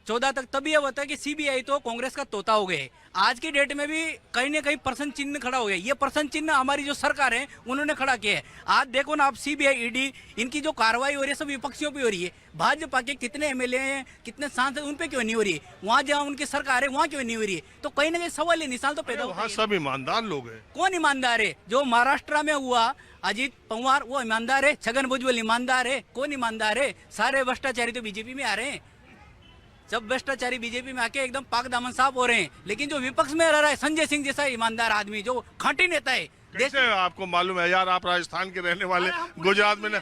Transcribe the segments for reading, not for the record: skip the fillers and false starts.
14 तक तभी यह होता है कि सीबीआई तो कांग्रेस का तोता हो गए। आज की डेट में भी कहीं ना कहीं प्रश्न चिन्ह खड़ा हो गया। ये प्रश्न चिन्ह हमारी जो सरकार है उन्होंने खड़ा किया है। आज देखो ना आप, सीबीआई ईडी इनकी जो कार्रवाई हो रही है सब विपक्षियों पे हो रही है। भाजपा के कितने एमएलए हैं, कितने सांसद, उन पे क्यों नहीं हो रही है? वहाँ जहाँ उनकी सरकार है वहाँ क्यों नहीं हो रही है? तो कहीं ना कहीं सवाल निशान तो पैदा होता है। सब ईमानदार लोग हैं। कौन ईमानदार है? जो महाराष्ट्र में हुआ अजीत पवार वो ईमानदार है, छगन भुजबल ईमानदार है, कौन ईमानदार है? सारे भ्रष्टाचारी तो बीजेपी में आ रहे हैं। सब भ्रष्टाचारी बीजेपी में आके एकदम पाक दामन साफ हो रहे हैं। लेकिन जो विपक्ष में रह रहा है संजय सिंह जैसा ईमानदार आदमी, जो खांटी नेता है। कैसे आपको मालूम है यार, आप राजस्थान के रहने वाले, गुजरात में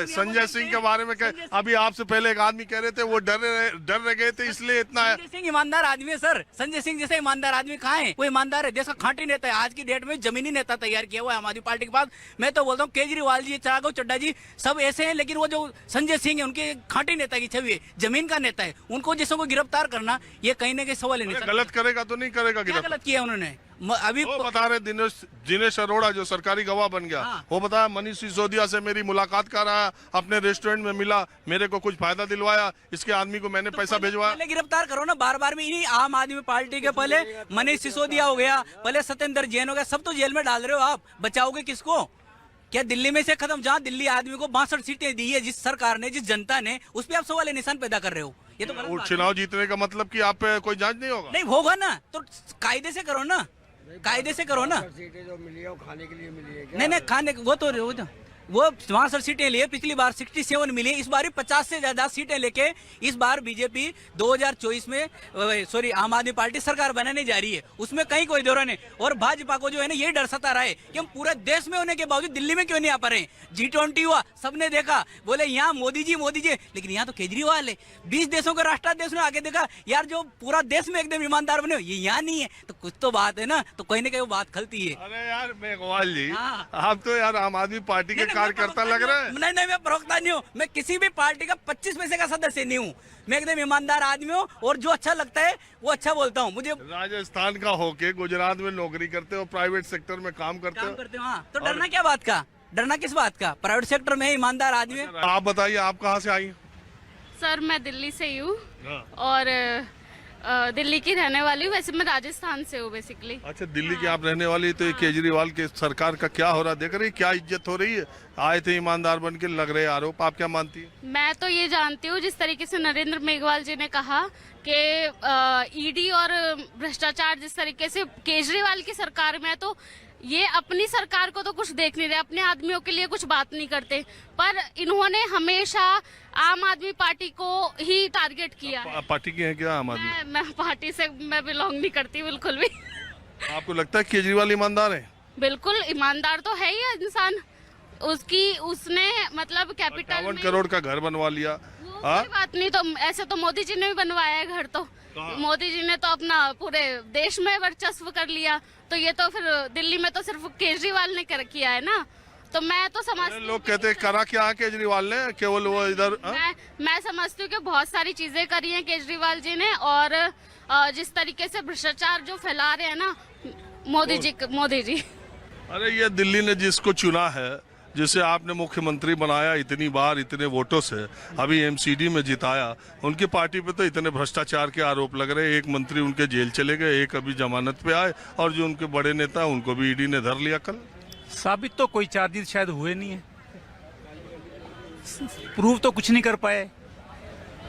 संजय सिंह के बारे में अभी आपसे पहले एक आदमी कह रहे थे वो डर रह गए थे, इसलिए इतना है। संजय सिंह ईमानदार आदमी है सर। संजय सिंह जैसे ईमानदार आदमी कहाँ है? वो ईमानदार है, देश का खांटी नेता है। आज की डेट में जमीनी नेता तैयार किया हुआ है आम आदमी पार्टी के पास। मैं तो बोलता हूँ केजरीवाल जी, चिराग चड्डा जी सब ऐसे हैं, लेकिन वो जो संजय सिंह है उनके खांटी नेता की छवि है, जमीन का नेता है। उनको जिसको गिरफ्तार करना ये कहीं ना कहीं सवाल है। गलत करेगा तो नहीं करेगा? गलत किया उन्होंने। अभी वो बता रहे दिनेश अरोड़ा जो सरकारी गवाह बन गया, हाँ। वो बताया मनीष सिसोदिया से मेरी मुलाकात कर रहा है, अपने रेस्टोरेंट में मिला, मेरे को कुछ फायदा दिलवाया, इसके आदमी को मैंने पैसा भिजवाया। पहले गिरफ्तार करो ना, बार बार में। इन्हीं आम आदमी पार्टी के पहले मनीष सिसोदिया हो गया, पहले सत्येंद्र जैन हो गया, सब तो जेल में डाल रहे हो आप। बचाओगे किसको? क्या दिल्ली में से खत्म? जहाँ दिल्ली आदमी को 62 सीटें दी है जिस सरकार ने, जिस जनता ने, उस पर आप सवाल निशान पैदा कर रहे हो। ये तो चुनाव जीतने का मतलब कि आप पे कोई जांच नहीं होगा? नहीं होगा ना, तो कायदे से करो ना, कायदे से करो ना। सीटें जो मिली है वो खाने के लिए मिली है क्या? नहीं खाने वो 62 सीटें लिए, पिछली बार 67 मिली, इस बार 50 से ज्यादा सीटें लेके इस बार बीजेपी 2024 में आम आदमी पार्टी सरकार बनाने जा रही है। उसमें कहीं कोई दौरा नहीं। और भाजपा को जो है ना यही डर सता रहा है कि हम पूरे देश में होने के बावजूद दिल्ली में क्यों नहीं आ पा रहे हैं। G20 हुआ, सबने देखा, बोले यहाँ मोदी जी, लेकिन यहाँ तो केजरीवाल है। 20 देशों के राष्ट्राध्यक्ष ने आगे देखा, यार जो पूरा देश में एकदम ईमानदार बने ये यहाँ नहीं है, तो कुछ तो बात है ना। तो कहीं ना कहीं वो बात खलती है। अरे यार मेघवाल जी, आप तो यार आम आदमी पार्टी के कार्यकर्ता लग रहा है। नहीं मैं प्रवक्ता नहीं हूँ, मैं किसी भी पार्टी का 25 पैसे का सदस्य नहीं हूँ। मैं एकदम ईमानदार आदमी हूँ और जो अच्छा लगता है वो अच्छा बोलता हूँ। मुझे राजस्थान का होके गुजरात में नौकरी करते हो, प्राइवेट सेक्टर में काम करते हो। हाँ, तो डरना क्या बात का? डरना किस बात का? प्राइवेट सेक्टर में ईमानदार आदमी है। आप बताइए, आप कहाँ से आई? सर मैं दिल्ली से ही हूँ और दिल्ली की रहने वाली हूँ। वैसे मैं राजस्थान से हूँ बेसिकली। अच्छा, दिल्ली की आप रहने वाली। तो ये केजरीवाल के सरकार का क्या हो रहा, देख रही क्या इज्जत हो रही है? आए थे ईमानदार बन के, लग रहे आरोप, आप क्या मानती है? मैं तो ये जानती हूँ, जिस तरीके से नरेंद्र मेघवाल जी ने कहा कि ईडी और भ्रष्टाचार जिस तरीके से केजरीवाल की सरकार में है, तो ये अपनी सरकार को तो कुछ देख नहीं रहे, अपने आदमियों के लिए कुछ बात नहीं करते। पर इन्होंने हमेशा आम आदमी पार्टी को ही टारगेट किया है। पार्टी की है क्या आम आदमी? मैं पार्टी से मैं बिलोंग नहीं करती बिल्कुल भी। आपको लगता है केजरीवाल ईमानदार है? बिल्कुल ईमानदार तो है ही इंसान। उसने मतलब कैपिटल 58 करोड़ का घर बनवा लिया। कोई बात नहीं, तो ऐसे तो मोदी जी ने भी बनवाया है घर। तो मोदी जी ने तो अपना पूरे देश में वर्चस्व कर लिया, तो ये तो फिर दिल्ली में तो सिर्फ केजरीवाल ने किया है ना। तो मैं तो समझती हूँ, लोग कहते हैं करा क्या केजरीवाल ने, केवल वो इधर। मैं समझती हूँ कि बहुत सारी चीजें करी हैं केजरीवाल जी ने, और जिस तरीके से भ्रष्टाचार जो फैला रहे हैं ना मोदी जी। अरे ये दिल्ली ने जिसको चुना है, जिसे आपने मुख्यमंत्री बनाया इतनी बार, इतने वोटों से, अभी एमसीडी में जिताया, उनकी पार्टी पे तो इतने भ्रष्टाचार के आरोप लग रहे हैं। एक मंत्री उनके जेल चले गए, एक अभी जमानत पे आए, और जो उनके बड़े नेता है उनको भी ईडी ने धर लिया कल। साबित तो कोई चार्जेस शायद हुए नहीं है, प्रूव तो कुछ नहीं कर पाए,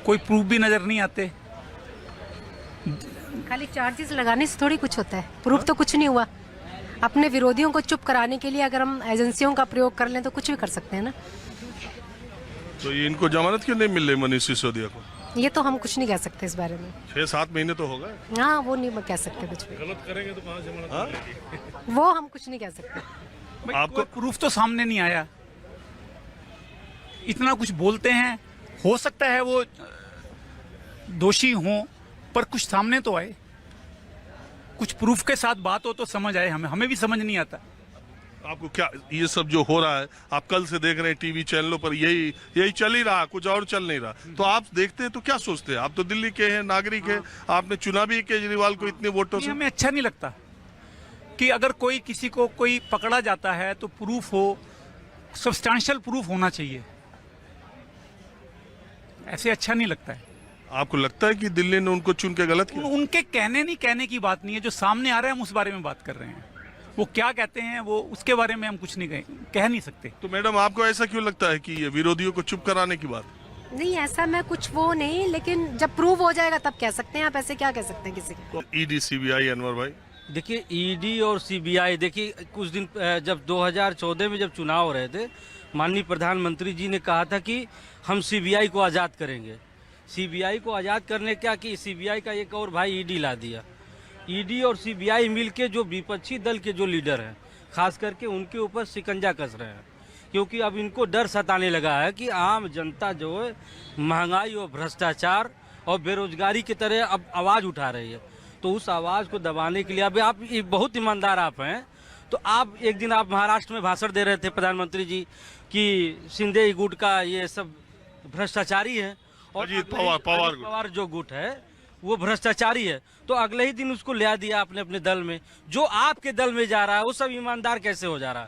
कोई प्रूफ भी नजर नहीं आते। खाली चार्जेस लगाने से थोड़ी कुछ होता है, प्रूफ तो कुछ नहीं हुआ। अपने विरोधियों को चुप कराने के लिए अगर हम एजेंसियों का प्रयोग कर लें तो कुछ भी कर सकते हैं ना। तो ये इनको जमानत क्यों नहीं मिल रही मनीष सिसोदिया को? ये तो हम कुछ नहीं कह सकते इस बारे में। 6-7 महीने तो हो गए। हाँ, वो नहीं कह सकते कुछ भी। गलत करेंगे तो कहाँ जमानत मिलेगी? वो हम कुछ नहीं कह सकते। आपको प्रूफ तो सामने नहीं आया, इतना कुछ बोलते हैं। हो सकता है वो दोषी हों, पर कुछ सामने तो आए, कुछ प्रूफ के साथ बात हो तो समझ आए। हमें भी समझ नहीं आता। आपको क्या ये सब जो हो रहा है, आप कल से देख रहे हैं टीवी चैनलों पर, यही चल ही रहा, कुछ और चल नहीं रहा, तो आप देखते हैं तो क्या सोचते हैं? आप तो दिल्ली के हैं, नागरिक हैं, आपने चुना भी केजरीवाल को इतने वोटों से। हमें अच्छा नहीं लगता कि अगर किसी को कोई पकड़ा जाता है तो प्रूफ हो, सब्सटेंशियल प्रूफ होना चाहिए। ऐसे अच्छा नहीं लगता है। आपको लगता है कि दिल्ली ने उनको चुन के गलत किया? उनके कहने नहीं कहने की बात नहीं है, जो सामने आ रहा है हम उस बारे में बात कर रहे हैं। वो क्या कहते हैं वो उसके बारे में हम कुछ नहीं कह नहीं सकते। तो मैडम आपको ऐसा क्यों लगता है कि ये विरोधियों को चुप कराने की बात? नहीं, ऐसा मैं कुछ वो नहीं, लेकिन जब प्रूव हो जाएगा तब कह सकते हैं। आप ऐसे क्या कह सकते हैं किसी को? ईडी सीबीआई, अनवर भाई। देखिए ईडी और सीबीआई, देखिए कुछ दिन जब 2014 में जब चुनाव हो रहे थे, माननीय प्रधानमंत्री जी ने कहा था कि हम सीबीआई को आज़ाद करेंगे। सीबीआई को आज़ाद करने क्या कि सीबीआई का एक और भाई ईडी ला दिया। ईडी और सीबीआई मिलके जो विपक्षी दल के जो लीडर हैं, खास करके उनके ऊपर शिकंजा कस रहे हैं, क्योंकि अब इनको डर सताने लगा है कि आम जनता जो है महंगाई और भ्रष्टाचार और बेरोजगारी की तरह अब आवाज़ उठा रही है। तो उस आवाज़ को दबाने के लिए अब आप बहुत ईमानदार आप हैं, तो आप एक दिन आप महाराष्ट्र में भाषण दे रहे थे प्रधानमंत्री जी कि शिंदे गुट का ये सब भ्रष्टाचारी है और अजीत पवार जो गुट है वो भ्रष्टाचारी है। तो अगले ही दिन उसको ले दिया आपने अपने दल में। जो आपके दल में जा रहा है वो सब ईमानदार कैसे हो जा रहा है?